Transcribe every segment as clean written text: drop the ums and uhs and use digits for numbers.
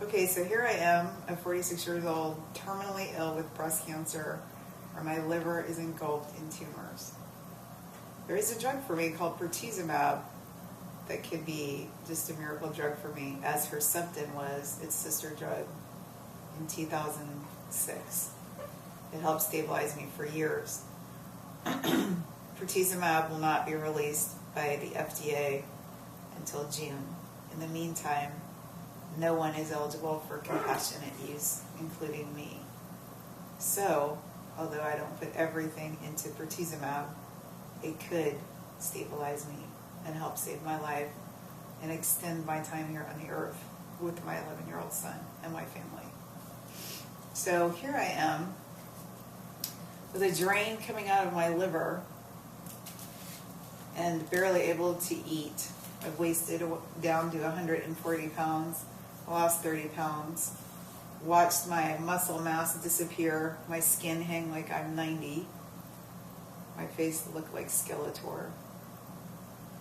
Okay, so here I am at 46 years old, terminally ill with breast cancer, where my liver is engulfed in tumors. There is a drug for me called Pertuzumab that could be just a miracle drug for me, as Herceptin was its sister drug in 2006. It helped stabilize me for years. Pertuzumab will not be released by the FDA until June. In the meantime, no one is eligible for compassionate use, including me. So, although I don't put everything into Pertuzumab, it could stabilize me and help save my life and extend my time here on the earth with my 11-year-old son and my family. So here I am with a drain coming out of my liver and barely able to eat. I've wasted down to 140 pounds, lost 30 pounds, watched my muscle mass disappear, my skin hang like I'm 90, my face look like Skeletor,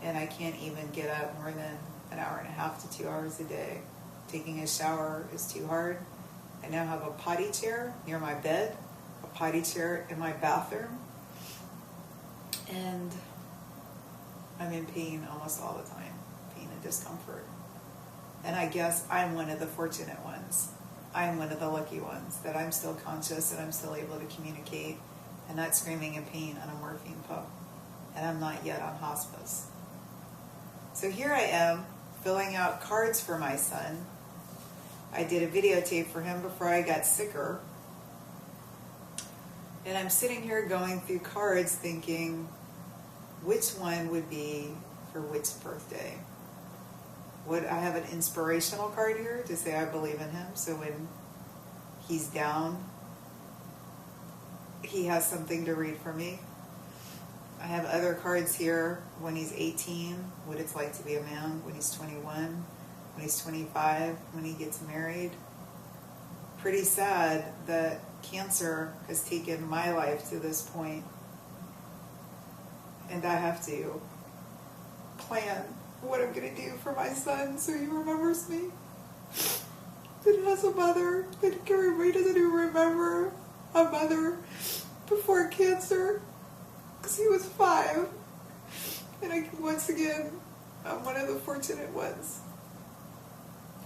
and I can't even get up more than an hour and a half to 2 hours a day. Taking a shower is too hard. I now have a potty chair near my bed, a potty chair in my bathroom, and I'm in pain almost all the time, pain and discomfort. And I guess I'm one of the fortunate ones. I'm one of the lucky ones that I'm still conscious and I'm still able to communicate and not screaming in pain on a morphine pump. And I'm not yet on hospice. So here I am filling out cards for my son. I did a videotape for him before I got sicker. And I'm sitting here going through cards thinking, which one would be for which birthday? Would I have an inspirational card here to say I believe in him, so when he's down, he has something to read for me? I have other cards here when he's 18, what it's like to be a man, when he's 21, when he's 25, when he gets married. Pretty sad that cancer has taken my life to this point, and I have to plan what I'm going to do for my son so he remembers me. That has a mother, that he doesn't even remember a mother before cancer, because he was 5. And once again, I'm one of the fortunate ones.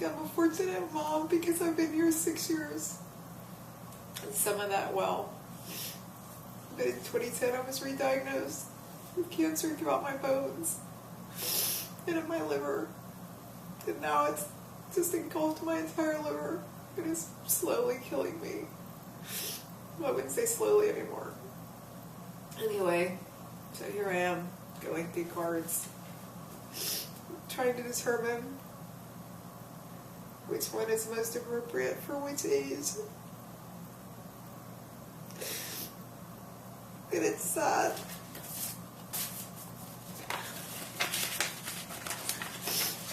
I'm a fortunate mom because I've been here 6 years. And some of that well. But in 2010 I was re-diagnosed with cancer throughout my bones and in my liver. And now it's just engulfed my entire liver. It is slowly killing me. Well, I wouldn't say slowly anymore. Anyway, so here I am going through cards, trying to determine which one is most appropriate for which age. And it's sad.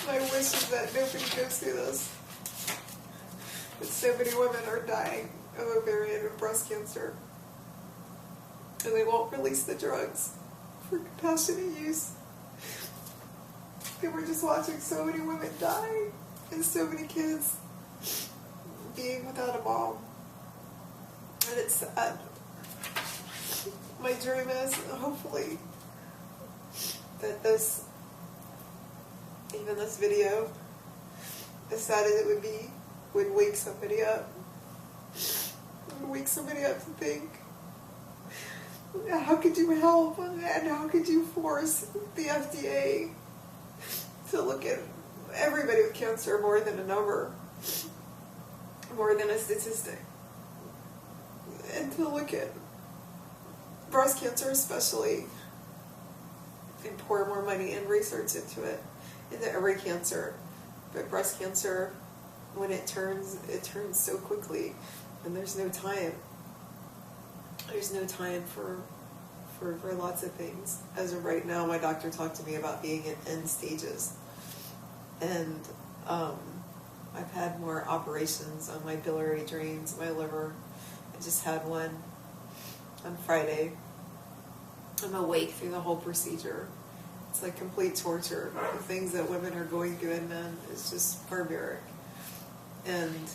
My wish is that nobody goes through this. But so many women are dying of ovarian and breast cancer. And they won't release the drugs for compassionate use. And we're just watching so many women die and so many kids being without a mom. And it's sad. My dream is, hopefully, that even this video, as sad as it would be, would wake somebody up. Would wake somebody up to think, how could you help and how could you force the FDA to look at everybody with cancer more than a number, more than a statistic, and to look at breast cancer especially and pour more money and research into every cancer. But breast cancer, when it turns so quickly, and there's no time. There's no time for lots of things. As of right now, my doctor talked to me about being in end stages. And I've had more operations on my biliary drains, my liver. I just had one on Friday. I'm awake through the whole procedure. It's like complete torture. The things that women are going through and men is just barbaric. And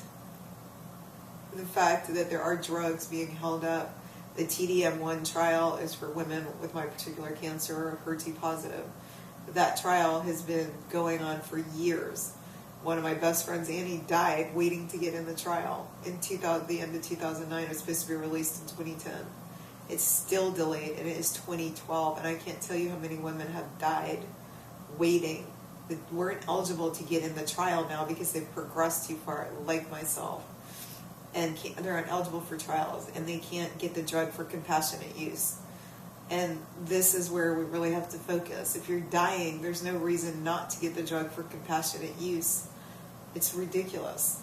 the fact that there are drugs being held up. The TDM1 trial is for women with my particular cancer, HER2 positive. That trial has been going on for years. One of my best friends, Annie, died waiting to get in the trial in the end of 2009. It was supposed to be released in 2010. It's still delayed, and it is 2012, and I can't tell you how many women have died waiting that weren't eligible to get in the trial now because they've progressed too far, like myself. And they're ineligible for trials, and they can't get the drug for compassionate use. And this is where we really have to focus. If you're dying, there's no reason not to get the drug for compassionate use. It's ridiculous.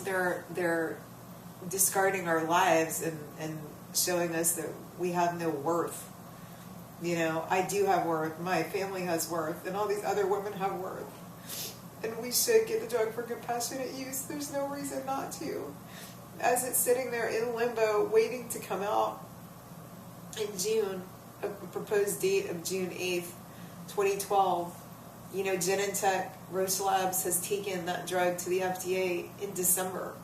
They're discarding our lives and showing us that we have no worth. You know, I do have worth, my family has worth, and all these other women have worth. And we should get the drug for compassionate use. There's no reason not to. As it's sitting there in limbo, waiting to come out in June, a proposed date of June 8th, 2012, you know, Genentech, Roche Labs has taken that drug to the FDA in December.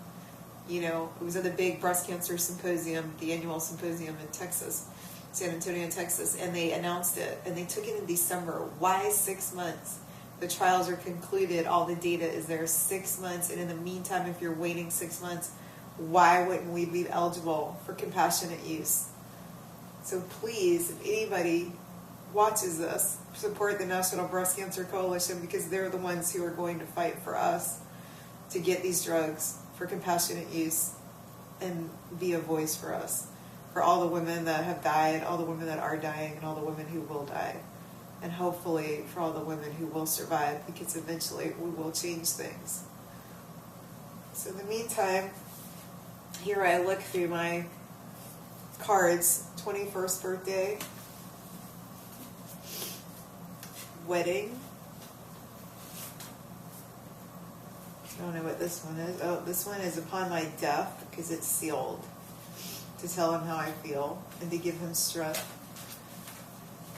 You know, it was at the big breast cancer symposium, the annual symposium in Texas, San Antonio, Texas, and they announced it, and they took it in December. Why 6 months? The trials are concluded, all the data is there 6 months, and in the meantime, if you're waiting 6 months, why wouldn't we be eligible for compassionate use? So please, if anybody watches this, support the National Breast Cancer Coalition, because they're the ones who are going to fight for us to get these drugs for compassionate use and be a voice for us, for all the women that have died, all the women that are dying, and all the women who will die. And hopefully for all the women who will survive, because eventually we will change things. So in the meantime, here I look through my cards. 21st birthday, wedding. I don't know what this one is. Oh, this one is upon my death, because it's sealed, to tell him how I feel and to give him strength.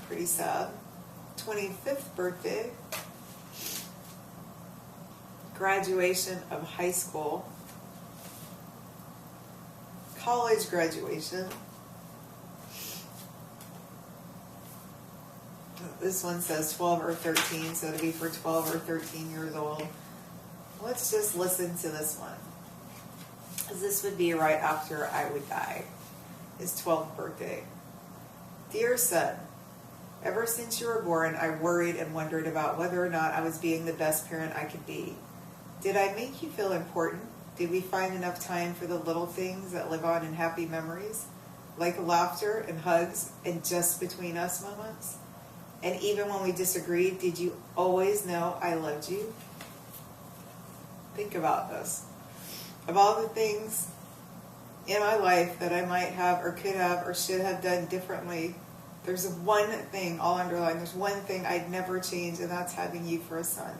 Pretty sad. 25th birthday, graduation of high school, college graduation. This one says 12 or 13, so it'll be for 12 or 13 years old. Let's just listen to this one, because this would be right after I would die. His 12th birthday. Dear son, ever since you were born, I worried and wondered about whether or not I was being the best parent I could be. Did I make you feel important? Did we find enough time for the little things that live on in happy memories, like laughter and hugs and just between us moments? And even when we disagreed, did you always know I loved you? Think about this. Of all the things in my life that I might have or could have or should have done differently, there's one thing, all underlined, there's one thing I'd never change, and that's having you for a son.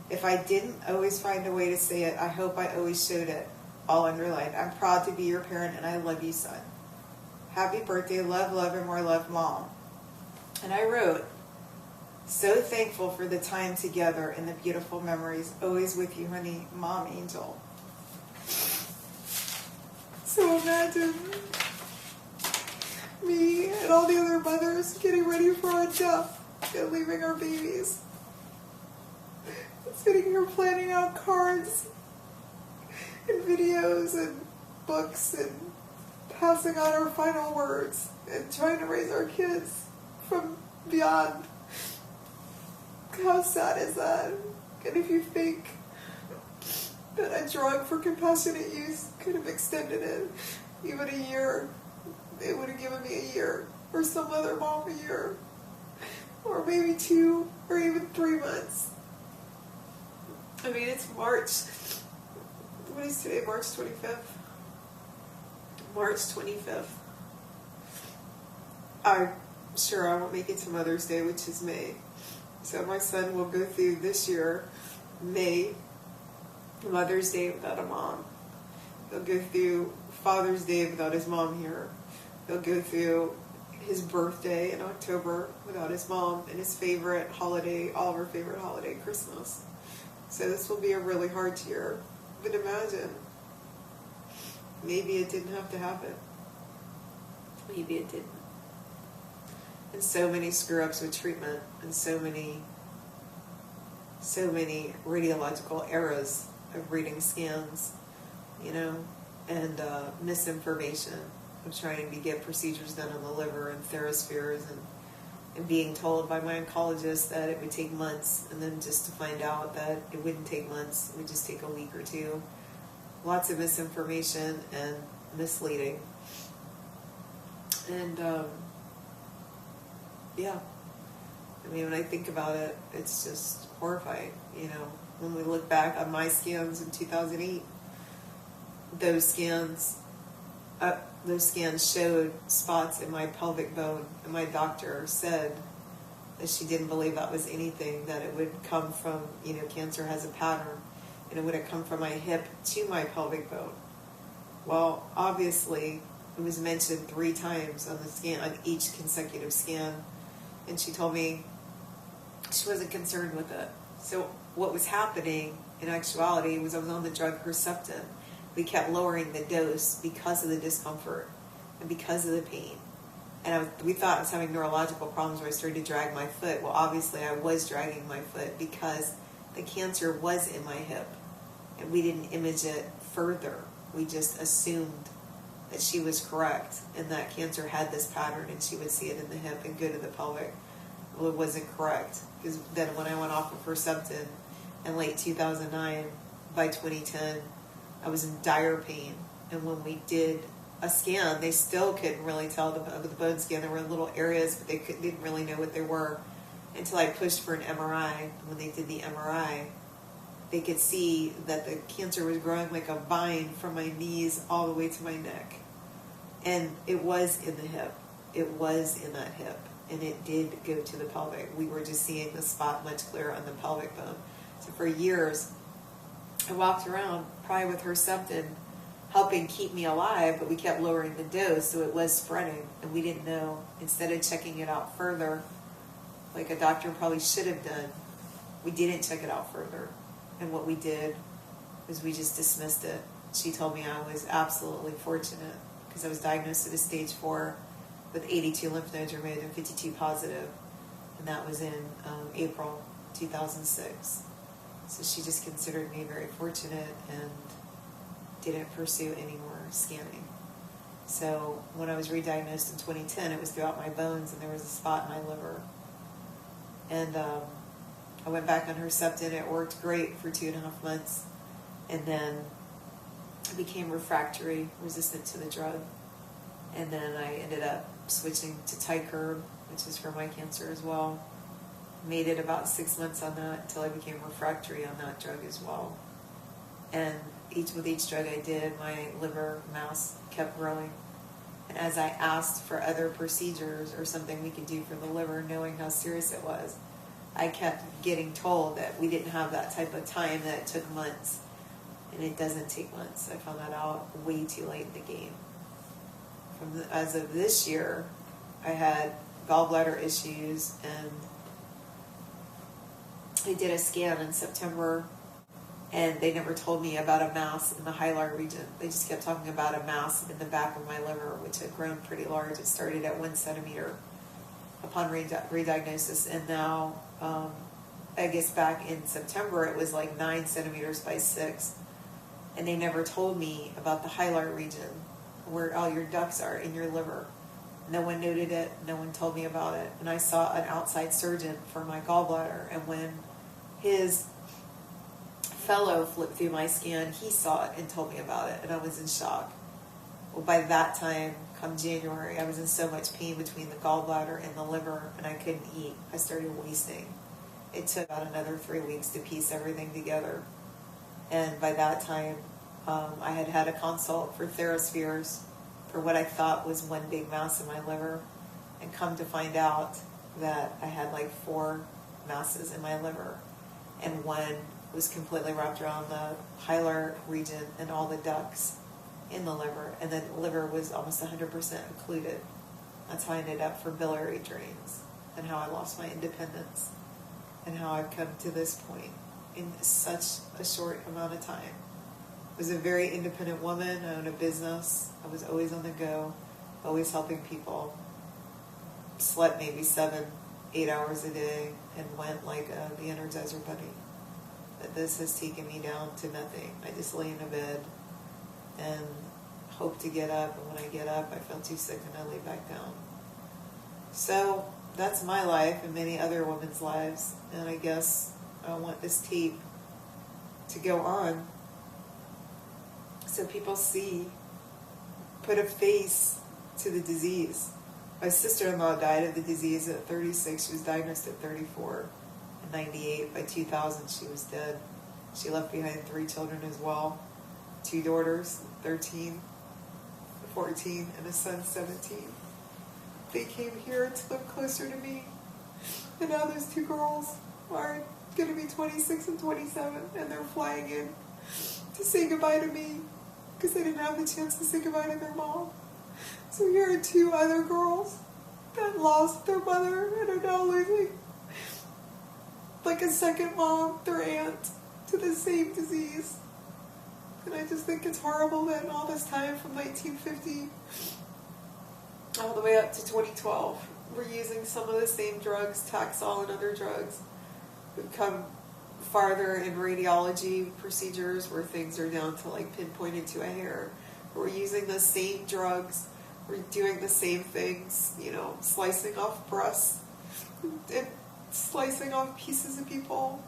If I didn't always find a way to say it, I hope I always showed it, all underlined. I'm proud to be your parent, and I love you, son. Happy birthday, love, love, and more love, Mom. And I wrote, so thankful for the time together and the beautiful memories. Always with you, honey, Mom Angel. So imagine me and all the other mothers getting ready for our death and leaving our babies. Sitting here planning out cards and videos and books and passing on our final words and trying to raise our kids from beyond. How sad is that? And if you think that a drug for compassionate use could have extended it even a year, it would have given me a year, or some other mom a year, or maybe 2 or even 3 months. I mean, it's March. What is today? March 25th? March 25th. I'm sure I won't make it to Mother's Day, which is May. So my son will go through this year, May, Mother's Day without a mom. He'll go through Father's Day without his mom here. He'll go through his birthday in October without his mom, and his favorite holiday, all of our favorite holiday, Christmas. So this will be a really hard year. But imagine, maybe it didn't have to happen. Maybe it didn't. And so many screw-ups with treatment, and so many radiological errors of reading scans, and misinformation of trying to get procedures done on the liver and TheraSpheres, and being told by my oncologist that it would take months, and then just to find out that it wouldn't take months, it would just take a week or two. Lots of misinformation and misleading. And yeah, I mean, when I think about it, it's just horrifying. When we look back on my scans in 2008, those scans showed spots in my pelvic bone, and my doctor said that she didn't believe that was anything, that it would come from, cancer has a pattern, and it would have come from my hip to my pelvic bone. Well, obviously, it was mentioned 3 times on the scan, on each consecutive scan, and she told me she wasn't concerned with it. So what was happening in actuality was I was on the drug Herceptin. We kept lowering the dose because of the discomfort and because of the pain. And we thought I was having neurological problems where I started to drag my foot. Well, obviously I was dragging my foot because the cancer was in my hip. And we didn't image it further. We just assumed that she was correct and that cancer had this pattern and she would see it in the hip and go to the pelvic. Well, it wasn't correct, because then when I went off of Herceptin in late 2009, by 2010, I was in dire pain. And when we did a scan, they still couldn't really tell the bone scan. There were little areas, but they didn't really know what they were until I pushed for an MRI. And when they did the MRI, they could see that the cancer was growing like a vine from my knees all the way to my neck. And it was in the hip. It was in that hip. And it did go to the pelvic. We were just seeing the spot much clearer on the pelvic bone. So for years, I walked around probably with Herceptin helping keep me alive, but we kept lowering the dose, so it was spreading, and we didn't know. Instead of checking it out further, like a doctor probably should have done, we didn't check it out further. And what we did was we just dismissed it. She told me I was absolutely fortunate because I was diagnosed at a stage 4 with 82 lymph nodes removed and 52 positive, and that was in April 2006. So she just considered me very fortunate and didn't pursue any more scanning. So when I was re-diagnosed in 2010, it was throughout my bones, and there was a spot in my liver. And I went back on Herceptin. It worked great for 2.5 months, and then I became refractory, resistant to the drug. And then I ended up switching to Tykerb, which is for my cancer as well. Made it about 6 months on that until I became refractory on that drug as well. And with each drug I did, my liver mass kept growing. And as I asked for other procedures or something we could do for the liver, knowing how serious it was, I kept getting told that we didn't have that type of time, that it took months. And it doesn't take months. I found that out way too late in the game. As of this year, I had gallbladder issues, and I did a scan in September, and they never told me about a mass in the hilar region. They just kept talking about a mass in the back of my liver, which had grown pretty large. It started at 1 centimeter upon re-diagnosis, and now, I guess back in September, it was like 9 centimeters by 6, and they never told me about the hilar region, where all your ducts are in your liver. No one noted it, no one told me about it, and I saw an outside surgeon for my gallbladder, and when his fellow flipped through my scan, he saw it and told me about it, and I was in shock. Well, by that time, come January, I was in so much pain between the gallbladder and the liver, and I couldn't eat. I started wasting. It took about another 3 weeks to piece everything together, and by that time, I had had a consult for TheraSpheres for what I thought was one big mass in my liver, and come to find out that I had like 4 masses in my liver, and one was completely wrapped around the hilar region and all the ducts in the liver, and then the liver was almost 100% occluded. That's how I ended up for biliary drains, and how I lost my independence, and how I've come to this point in such a short amount of time. was a very independent woman. I owned a business. I was always on the go, always helping people. Slept maybe 7-8 hours a day and went like the Energizer Bunny. But this has taken me down to nothing. I just lay in a bed and hope to get up, and when I get up I feel too sick and I lay back down. So that's my life and many other women's lives, and I guess I want this tape to go on so people see, put a face to the disease. My sister-in-law died of the disease at 36. She was diagnosed at 34. In 98, by 2000 she was dead. She left behind 3 children as well. 2 daughters, 13, 14, and a son, 17. They came here to live closer to me. And now those 2 girls are going to be 26 and 27, and they're flying in to say goodbye to me because they didn't have the chance to say goodbye to their mom. So here are 2 other girls that lost their mother and are now losing like a second mom, their aunt, to the same disease. And I just think it's horrible that in all this time from 1950 all the way up to 2012, we're using some of the same drugs, Taxol and other drugs. We've come farther in radiology procedures where things are down to like pinpointed to a hair. We're using the same drugs. We're doing the same things, you know, slicing off breasts and slicing off pieces of people,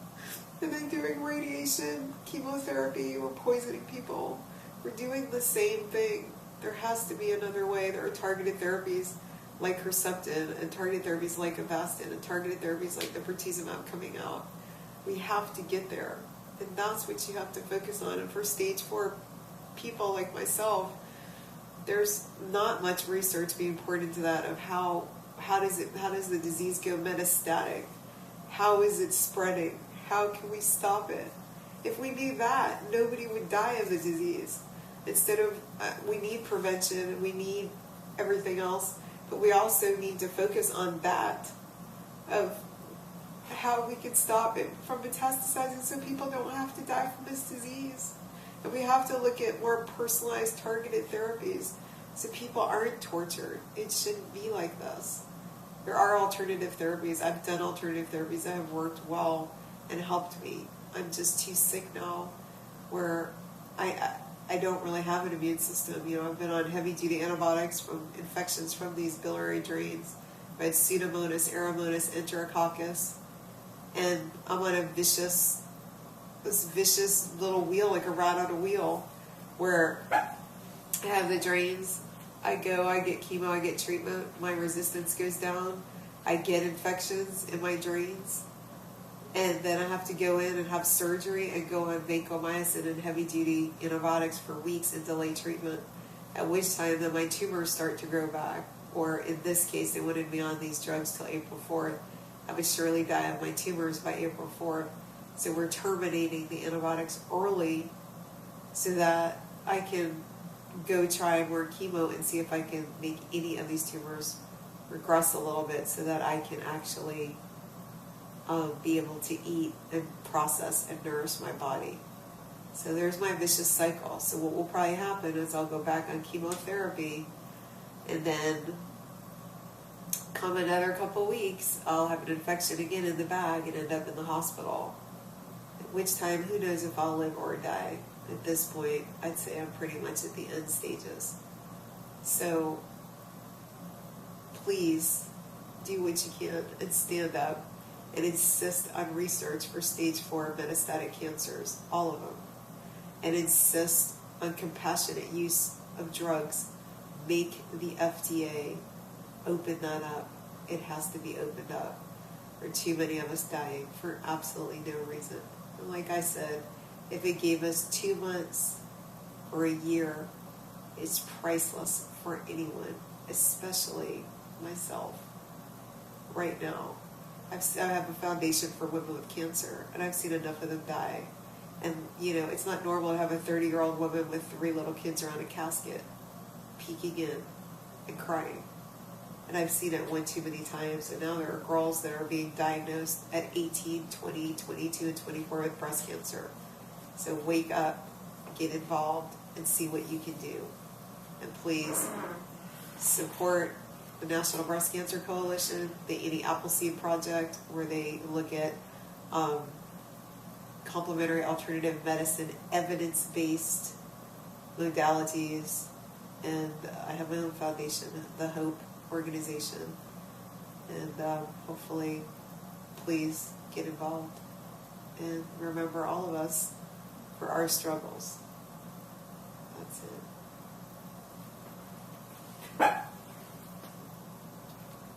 and then doing radiation, chemotherapy, we're poisoning people. We're doing the same thing. There has to be another way. There are targeted therapies like Herceptin, and targeted therapies like Avastin, and targeted therapies like the Pertuzumab coming out. We have to get there, and that's what you have to focus on. And for stage 4 people like myself, there's not much research being poured into that of how does the disease go metastatic? How is it spreading? How can we stop it? If we knew that, nobody would die of the disease. Instead of, we need prevention and we need everything else, but we also need to focus on that, of how we can stop it from metastasizing so people don't have to die from this disease. And we have to look at more personalized, targeted therapies so people aren't tortured. It shouldn't be like this. There are alternative therapies. I've done alternative therapies that have worked well and helped me. I'm just too sick now where I don't really have an immune system. You know, I've been on heavy-duty antibiotics from infections from these biliary drains. I had Pseudomonas, Aeromonas, Enterococcus, and I'm on this vicious little wheel, like a rat on a wheel, where I have the drains. I get chemo, I get treatment, my resistance goes down, I get infections in my drains, and then I have to go in and have surgery and go on vancomycin and heavy-duty antibiotics for weeks and delay treatment, at which time then my tumors start to grow back, or in this case they wanted me on these drugs till April 4th. I would surely die of my tumors by April 4th. So we're terminating the antibiotics early so that I can go try more chemo and see if I can make any of these tumors regress a little bit so that I can actually be able to eat and process and nourish my body. So there's my vicious cycle. So what will probably happen is I'll go back on chemotherapy, and then come another couple weeks, I'll have an infection again in the bag and end up in the hospital. At which time, who knows if I'll live or die. At this point, I'd say I'm pretty much at the end stages. So please do what you can and stand up and insist on research for stage 4 metastatic cancers, all of them. And insist on compassionate use of drugs. Make the FDA open that up. It has to be opened up. There are too many of us dying for absolutely no reason. And like I said, if it gave us 2 months or a year, it's priceless for anyone, especially myself. Right now, I have a foundation for women with cancer, and I've seen enough of them die. And, you know, it's not normal to have a 30-year-old woman with 3 little kids around a casket peeking in and crying. And I've seen it one too many times, and now there are girls that are being diagnosed at 18, 20, 22, and 24 with breast cancer. So wake up. get involved and see what you can do. And please support the National Breast Cancer Coalition, the Annie Appleseed Project, where they look at complementary alternative medicine, evidence-based modalities. And I have my own foundation, the Hope Organization. And hopefully, please get involved. And remember all of us for our struggles. That's it.